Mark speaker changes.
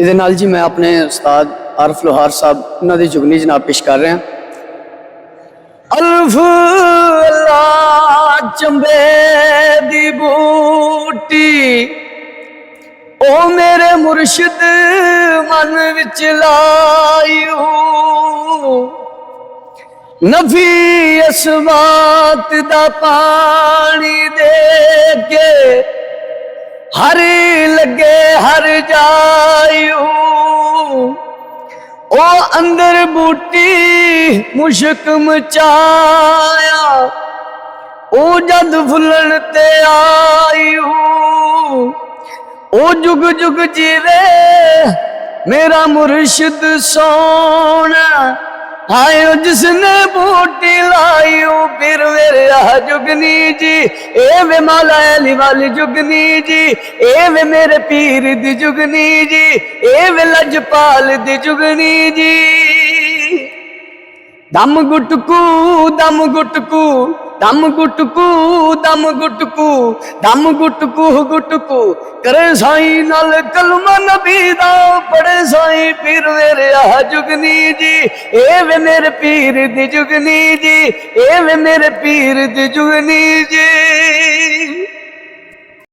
Speaker 1: ਇਹਦੇ ਨਾਲ जी मैं अपने उस्ताद आरफ लोहार साहब उन्होंने दी जुगनी जनाब पेश कर रहे हैं। अल्फ अल्लाह चंबे दी बूटी ओ मेरे मुर्शिद मन विच लायू नफी असवात दा पानी दे के हर लगे हर जायू ओ अंदर बूटी मुश्क मचाया ओ जद फुलन ते आयू ओ जुग जुग जीवे मेरा मुर्शिद सोना आयो जिसने बूटी लायू फिर मेरे जुगनी जी ए वे मौला अली वाली जुगनी जी ए वे मेरे पीर दी जुगनी जी ए वे लजपाल दी जुगनी जी। दम गुटकू दम गुटकू दम गुटकू दम गुटकू दम गुटकू गुटकू करे साई नाल कलमा नबी दा पढ़े साई पीर मेरे जुगनी जी ए वे मेरे पीर दी जुगनी जी ए वे मेरे पीर दी जुगनी जी।